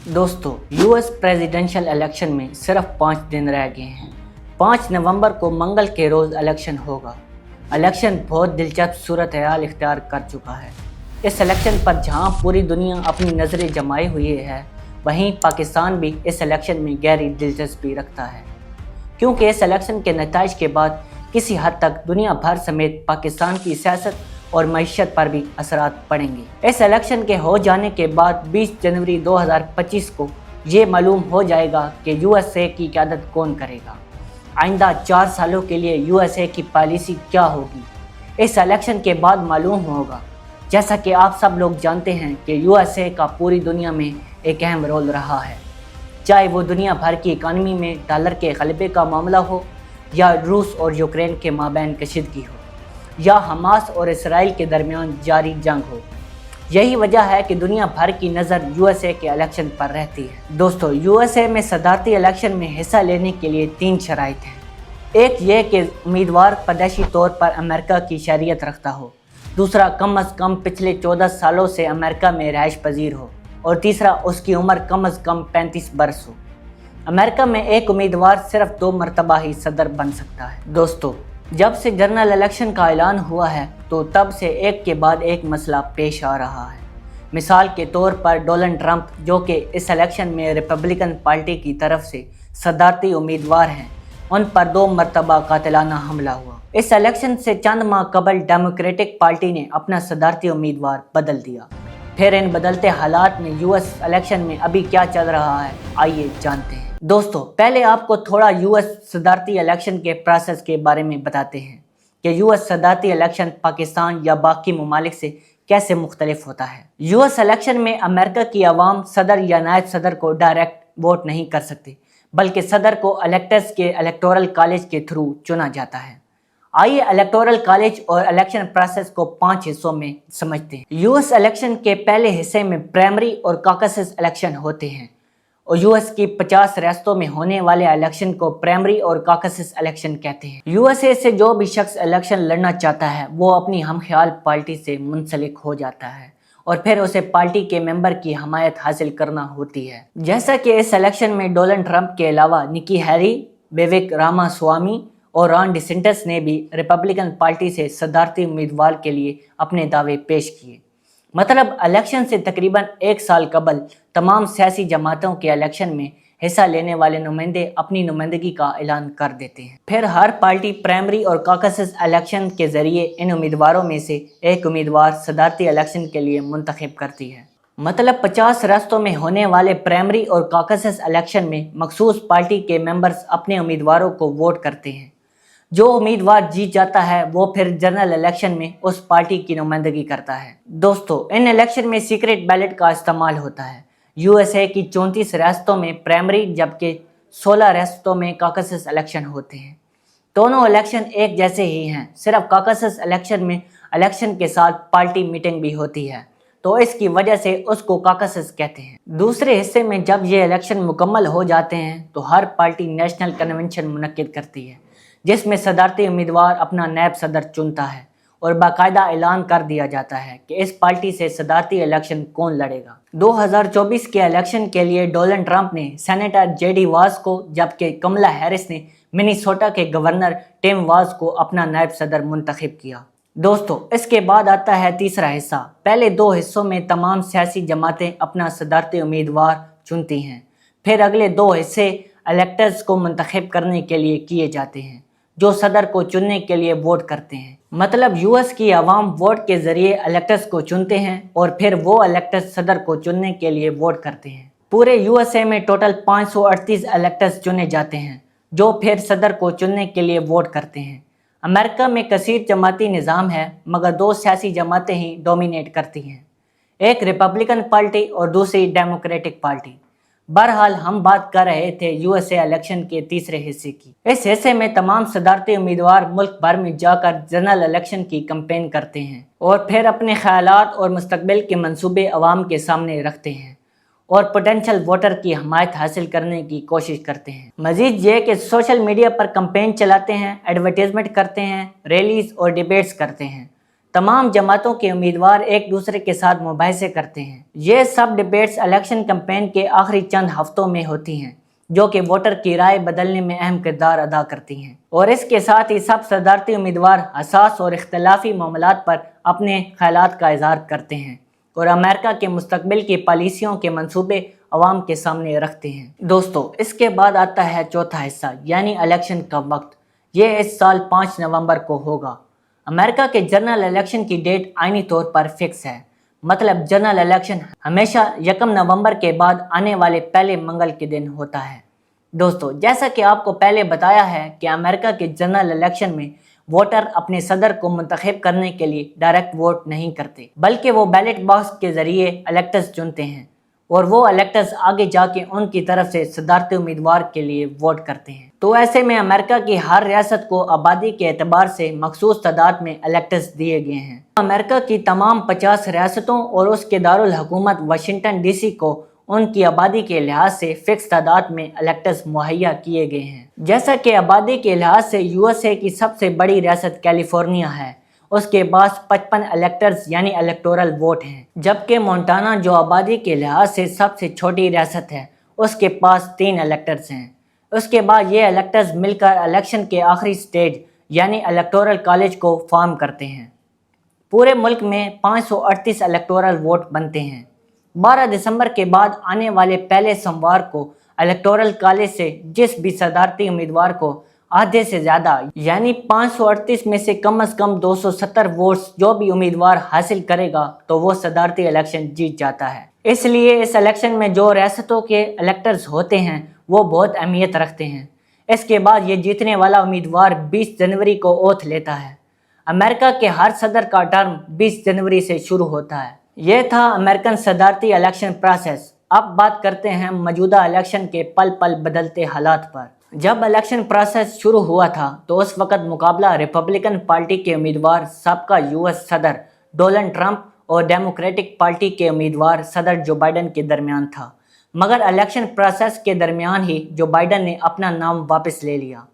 दोस्तों, US presidential election में सिर्फ 5 दिन रह गए हैं। 5 नवंबर को मंगल के रोज़ इलेक्शन होगा। इलेक्शन बहुत दिलचस्प सूरत हाल इख्तियार कर चुका है। इस इलेक्शन पर जहां पूरी दुनिया अपनी नज़रें जमाई हुई है, वहीं पाकिस्तान भी इस इलेक्शन में गहरी दिलचस्पी रखता है, क्योंकि इस इलेक्शन के नतीजे के बाद किसी हद तक दुनिया भर समेत पाकिस्तान की सियासत और मईशत पर भी असरात पड़ेंगे। इस इलेक्शन के हो जाने के बाद 20 जनवरी 2025 को ये मालूम हो जाएगा कि यूएसए की क़यादत कौन करेगा। आइंदा 4 सालों के लिए यूएसए की पॉलिसी क्या होगी, इस इलेक्शन के बाद मालूम होगा। जैसा कि आप सब लोग जानते हैं कि यूएसए का पूरी दुनिया में एक अहम रोल रहा है, चाहे वो दुनिया भर की इकानमी में डॉलर के गलबे का मामला हो, या रूस और यूक्रेन के माबैन कशीदगी हो, या हमास और इसराइल के दरमियान जारी जंग हो। यही वजह है कि दुनिया भर की नज़र यूएसए के इलेक्शन पर रहती है। दोस्तों, यूएसए में सदारती इलेक्शन में हिस्सा लेने के लिए 3 शराइत हैं। एक ये कि उम्मीदवार पैदाइशी तौर पर अमेरिका की शहरियत रखता हो, दूसरा कम अज़ कम पिछले 14 सालों से अमेरिका में रहाइश पजीर हो, और तीसरा उसकी उम्र कम अज़ कम 35 बरस हो। अमेरिका में एक उम्मीदवार सिर्फ 2 मरतबा ही सदर बन सकता है। दोस्तों, जब से जनरल इलेक्शन का ऐलान हुआ है तो तब से एक के बाद एक मसला पेश आ रहा है। मिसाल के तौर पर डोनाल्ड ट्रंप, जो कि इस इलेक्शन में रिपब्लिकन पार्टी की तरफ से सदारती उम्मीदवार हैं, उन पर 2 मरतबा कातिलाना हमला हुआ। इस इलेक्शन से चंद माह कबल डेमोक्रेटिक पार्टी ने अपना सदारती उम्मीदवार बदल दिया। फिर इन बदलते हालात में यूएस इलेक्शन में अभी क्या चल रहा है, आइए जानते हैं। दोस्तों, पहले आपको थोड़ा यूएस सदारती इलेक्शन के प्रोसेस के बारे में बताते हैं कि यूएस सदारती इलेक्शन पाकिस्तान या बाकी ममालिक से कैसे मुख्तलिफ होता है। यूएस इलेक्शन में अमेरिका की आवाम सदर या नायब सदर को डायरेक्ट वोट नहीं कर सकती, बल्कि सदर को इलेक्टर्स के इलेक्टोरल कॉलेज के थ्रू चुना जाता है। आइए इलेक्टोरल कॉलेज और इलेक्शन प्रोसेस को 5 हिस्सों में समझते हैं। यूएस इलेक्शन के पहले हिस्से में प्राइमरी और कॉकसेस इलेक्शन होते हैं, और यूएस की 50 रियासतों में होने वाले इलेक्शन को प्राइमरी और कॉकसेस इलेक्शन कहते हैं। यूएसए से जो भी शख्स इलेक्शन लड़ना चाहता है, वो अपनी हमख्याल पार्टी से मुंसलिक हो जाता है, और फिर उसे पार्टी के मेंबर की हमायत हासिल करना होती है। जैसा कि इस इलेक्शन में डोनाल्ड ट्रंप के अलावा निकी हैली, विवेक रामास्वामी और रॉन डिसेंटिस ने भी रिपब्लिकन पार्टी से सदारती उम्मीदवार के लिए अपने दावे पेश किए। मतलब इलेक्शन से तकरीबन 1 साल कबल तमाम सियासी जमातों के इलेक्शन में हिस्सा लेने वाले नुमाइंदे अपनी नुमाइंदगी का ऐलान कर देते हैं। फिर हर पार्टी प्राइमरी और कॉकसेस इलेक्शन के जरिए इन उम्मीदवारों में से एक उम्मीदवार सदारती इलेक्शन के लिए मुंतखब करती है। मतलब 50 रियासतों में होने वाले प्राइमरी और कॉकसेस इलेक्शन में मखसूस पार्टी के मेंबर्स अपने उम्मीदवारों को वोट करते हैं। जो उम्मीदवार जीत जाता है वो फिर जनरल इलेक्शन में उस पार्टी की नुमाइंदगी करता है। दोस्तों, इन इलेक्शन में सीक्रेट बैलेट का इस्तेमाल होता है। यूएसए की 34 रियासतों में प्राइमरी, जबकि 16 रियासतों में कॉकसेस इलेक्शन होते हैं। दोनों इलेक्शन एक जैसे ही हैं, सिर्फ कॉकसेस इलेक्शन में इलेक्शन के साथ पार्टी मीटिंग भी होती है, तो इसकी वजह से उसको कॉकसेस कहते हैं। दूसरे हिस्से में जब ये इलेक्शन मुकम्मल हो जाते हैं तो हर पार्टी नेशनल कन्वेंशन मुनक्किद करती है, जिसमें सदारती उम्मीदवार अपना नायब सदर चुनता है, और बाकायदा ऐलान कर दिया जाता है कि इस पार्टी से सदारती इलेक्शन कौन लड़ेगा। 2024 के इलेक्शन के लिए डोनाल्ड ट्रंप ने सेनेटर जेडी वाज को, जबकि कमला हैरिस ने मिनीसोटा के गवर्नर टिम वाज को अपना नायब सदर मुंतखब किया। दोस्तों, इसके बाद आता है तीसरा हिस्सा। पहले 2 हिस्सों में तमाम सियासी जमातें अपना सदारती उम्मीदवार चुनती हैं। फिर अगले 2 हिस्से इलेक्टर्स को मुंतखब करने के लिए किए जाते हैं, जो सदर को चुनने के लिए वोट करते हैं। मतलब यूएस की आवाम वोट के जरिए इलेक्टर्स को चुनते हैं, और फिर वो इलेक्टर्स सदर को चुनने के लिए वोट करते हैं। पूरे यूएसए में टोटल 538 इलेक्टर्स चुने जाते हैं, जो फिर सदर को चुनने के लिए वोट करते हैं। अमेरिका में कसीर जमाती निज़ाम है, मगर 2 सियासी जमातें ही डोमिनेट करती हैं, एक रिपब्लिकन पार्टी और दूसरी डेमोक्रेटिक पार्टी। बहरहाल, हम बात कर रहे थे यूएसए इलेक्शन के तीसरे हिस्से की। इस हिस्से में तमाम सदारती उम्मीदवार मुल्क भर में जाकर जनरल इलेक्शन की कैंपेन करते हैं, और फिर अपने ख्यालात और मुस्तकबिल के मंसूबे अवाम के सामने रखते हैं, और पोटेंशियल वोटर की हमायत हासिल करने की कोशिश करते हैं। मजीद ये कि सोशल मीडिया पर कैंपेन चलाते हैं, एडवर्टीजमेंट करते हैं, रैलीज और डिबेट्स करते हैं, तमाम जमातों के उम्मीदवार एक दूसरे के साथ मुबाहिसे करते हैं। ये सब डिबेट्स इलेक्शन कैंपेन के आखिरी चंद हफ्तों में होती हैं, जो कि वोटर की राय बदलने में अहम किरदार अदा करती हैं। और इसके साथ ही सब सदारती उम्मीदवार हसास और इख्तलाफी मामलात पर अपने ख्यालात का इजहार करते हैं और अमेरिका के मुस्तकबिल की पॉलिसियों के मंसूबे अवाम के सामने रखते हैं। दोस्तों, इसके बाद आता है चौथा हिस्सा, यानी इलेक्शन का वक्त। ये इस साल 5 नवंबर को होगा। अमेरिका के जनरल इलेक्शन की डेट आईनी तौर पर फिक्स है, मतलब जनरल इलेक्शन हमेशा 1 नवंबर के बाद आने वाले पहले मंगल के दिन होता है। दोस्तों, जैसा कि आपको पहले बताया है कि अमेरिका के जनरल इलेक्शन में वोटर अपने सदर को मुंतखब करने के लिए डायरेक्ट वोट नहीं करते, बल्कि वो बैलेट बॉक्स के जरिए इलेक्टर्स चुनते हैं और वो इलेक्टर्स आगे जाके उनकी तरफ से सदारती उम्मीदवार के लिए वोट करते हैं। तो ऐसे में अमेरिका की हर रियासत को आबादी के एतबार से मखसूस तादाद में इलेक्टर्स दिए गए हैं। अमेरिका की तमाम 50 रियासतों और उसके दारुल हुकूमत वाशिंगटन DC को उनकी आबादी के लिहाज से फिक्स तादाद में इलेक्टर्स मुहैया किए गए हैं। जैसा कि आबादी के लिहाज से USA की सबसे बड़ी रियासत कैलिफोर्निया है, उसके पास 55 इलेक्टर्स यानी इलेक्टोरल वोट हैं, जबकि मोंटाना जो आबादी के लिहाज से सबसे छोटी रियासत है, उसके पास 3 इलेक्टर्स हैं। उसके बाद ये इलेक्टर्स मिलकर इलेक्शन के आखिरी स्टेज यानी इलेक्टोरल कॉलेज को फॉर्म करते हैं। पूरे मुल्क में 538 इलेक्टोरल वोट बनते हैं। 12 दिसंबर के बाद आने वाले पहले सोमवार को इलेक्टोरल कॉलेज से जिस भी सदारती उम्मीदवार को आधे से ज़्यादा यानी 538 में से कम 270 वोट्स जो भी उम्मीदवार हासिल करेगा तो वो सदारती इलेक्शन जीत जाता है। इसलिए इस इलेक्शन में जो रियासतों के इलेक्टर्स होते हैं वो बहुत अहमियत रखते हैं। इसके बाद ये जीतने वाला उम्मीदवार 20 जनवरी को ओथ लेता है। अमेरिका के हर सदर का टर्म 20 जनवरी से शुरू होता है। ये था अमेरिकन सदारती इलेक्शन प्रोसेस। अब बात करते हैं मौजूदा इलेक्शन के पल पल बदलते हालात पर। जब इलेक्शन प्रोसेस शुरू हुआ था तो उस वक़्त मुकाबला रिपब्लिकन पार्टी के उम्मीदवार सबका US सदर डोनाल्ड ट्रंप और डेमोक्रेटिक पार्टी के उम्मीदवार सदर जो बाइडन के दरमियान था, मगर इलेक्शन प्रोसेस के दरमियान ही जो बाइडन ने अपना नाम वापस ले लिया,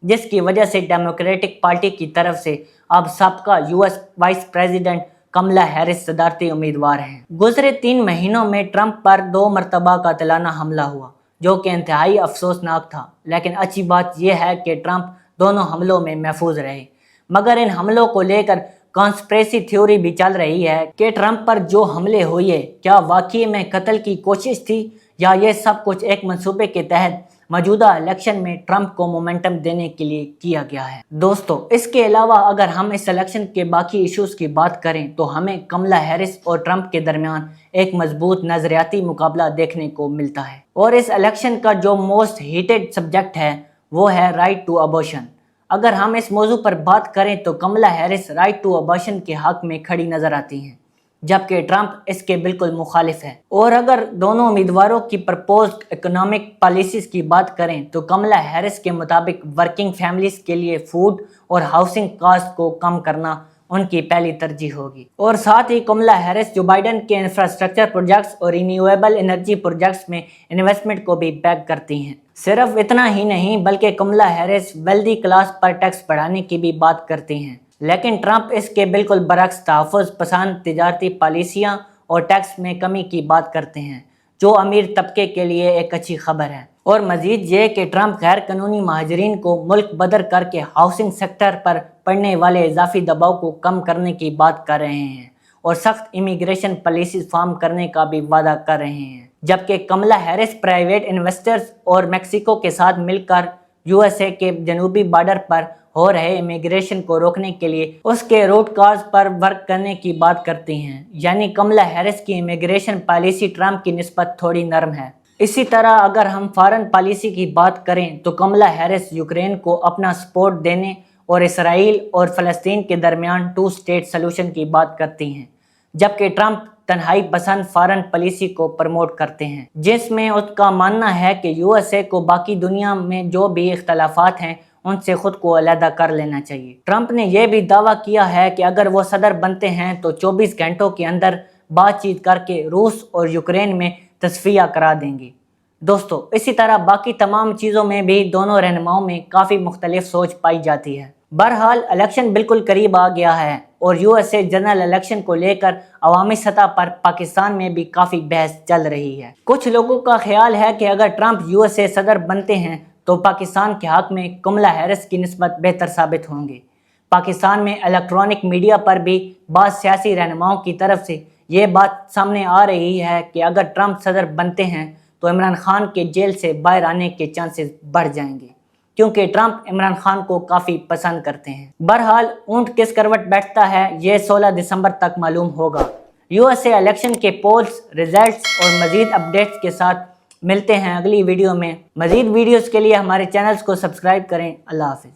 जिसकी वजह से डेमोक्रेटिक पार्टी की तरफ से अब सबका US vice president Kamala Harris सदारती उम्मीदवार हैं। गुजरे 3 महीनों में ट्रंप पर 2 मरतबा कातिलाना हमला हुआ, जो कि इंतहाई अफसोसनाक था, लेकिन अच्छी बात यह है कि ट्रंप दोनों हमलों में महफूज रहे। मगर इन हमलों को लेकर कॉन्स्पिरेसी थ्योरी भी चल रही है कि ट्रंप पर जो हमले हुए क्या वाकई में कत्ल की कोशिश थी या ये सब कुछ एक मंसूबे के तहत मौजूदा इलेक्शन में ट्रंप को मोमेंटम देने के लिए किया गया है। दोस्तों, इसके अलावा अगर हम इस इलेक्शन के बाकी इश्यूज की बात करें तो हमें कमला हैरिस और ट्रंप के दरमियान एक मजबूत नजरियाती मुकाबला देखने को मिलता है और इस इलेक्शन का जो मोस्ट हीटेड सब्जेक्ट है वो है राइट टू अबॉर्शन। अगर हम इस मौजू पर बात करें तो कमला हैरिस राइट टू अबॉर्शन के हक में खड़ी नजर आती हैं, जबकि ट्रंप इसके बिल्कुल मुखालिफ है। और अगर दोनों उम्मीदवारों की प्रपोज्ड इकोनॉमिक पॉलिसीज की बात करें तो कमला हैरिस के मुताबिक वर्किंग फैमिलीज के लिए फूड और हाउसिंग कॉस्ट को कम करना उनकी पहली तरजीह होगी। और साथ ही कमला हैरिस जो बाइडन के इंफ्रास्ट्रक्चर प्रोजेक्ट्स और रिन्यूएबल एनर्जी प्रोजेक्ट्स में इन्वेस्टमेंट को भी बैक करती हैं। सिर्फ इतना ही नहीं बल्कि कमला हैरिस वेल्दी क्लास पर टैक्स बढ़ाने की भी बात करती हैं, लेकिन ट्रंप इसके बिल्कुल बरक्स तहफ़्फ़ुज़ पसंद तिजारती पॉलिसियाँ और टैक्स में कमी की बात करते हैं, जो अमीर तबके के लिए एक अच्छी खबर है। और मज़ीद ये कि ट्रंप गैर कानूनी महाजरीन को मुल्क बदर करके हाउसिंग सेक्टर पर पड़ने वाले इजाफी दबाव को कम करने की बात कर रहे हैं और सख्त इमिग्रेशन पॉलिसी फॉर्म करने का भी वादा कर रहे हैं, जबकि कमला हैरिस प्राइवेट इन्वेस्टर्स और मेक्सिको के साथ मिलकर USA के जनूबी बॉर्डर पर हो रहे इमिग्रेशन को रोकने के लिए उसके रूट कॉज पर वर्क करने की बात करती हैं। यानी कमला हैरिस की इमिग्रेशन पॉलिसी ट्रंप की निस्बत थोड़ी नरम है। इसी तरह अगर हम फॉरेन पॉलिसी की बात करें तो कमला हैरिस यूक्रेन को अपना सपोर्ट देने और इसराइल और फ़लस्तीन के दरमियान 2 स्टेट सलूशन की बात करती हैं, जबकि ट्रंप तन्हाई पसंद फॉरेन पॉलिसी को प्रमोट करते हैं, जिसमें उसका मानना है कि USA को बाकी दुनिया में जो भी इख्तलाफात हैं उनसे खुद को अलहदा कर लेना चाहिए। ट्रंप ने यह भी दावा किया है कि अगर वो सदर बनते हैं तो 24 घंटों के अंदर बातचीत करके रूस और यूक्रेन में तस्फिया करा देंगे। दोस्तों, इसी तरह बाकी तमाम चीज़ों में भी दोनों रहनुमाओं में काफ़ी मुख्तलिफ सोच पाई जाती है। बहरहाल इलेक्शन बिल्कुल करीब आ गया है और यूएसए जनरल इलेक्शन को लेकर अवामी सतह पर पाकिस्तान में भी काफ़ी बहस चल रही है। कुछ लोगों का ख्याल है कि अगर ट्रंप यूएसए सदर बनते हैं तो पाकिस्तान के हक़ में कमला हैरिस की निस्बत बेहतर साबित होंगे। पाकिस्तान में इलेक्ट्रॉनिक मीडिया पर भी बाद सियासी रहनुमाओं की तरफ से ये बात सामने आ रही है कि अगर ट्रंप सदर बनते हैं तो इमरान खान के जेल से बाहर आने के चांसेस बढ़ जाएंगे, क्योंकि ट्रंप इमरान खान को काफ़ी पसंद करते हैं। बहरहाल ऊंट किस करवट बैठता है ये 16 दिसंबर तक मालूम होगा। यूएसए इलेक्शन के पोल्स, रिजल्ट्स और मज़ीद अपडेट्स के साथ मिलते हैं अगली वीडियो में। मज़ीद वीडियोज़ के लिए हमारे चैनल्स को सब्सक्राइब करें। अल्लाह हाफ़िज़।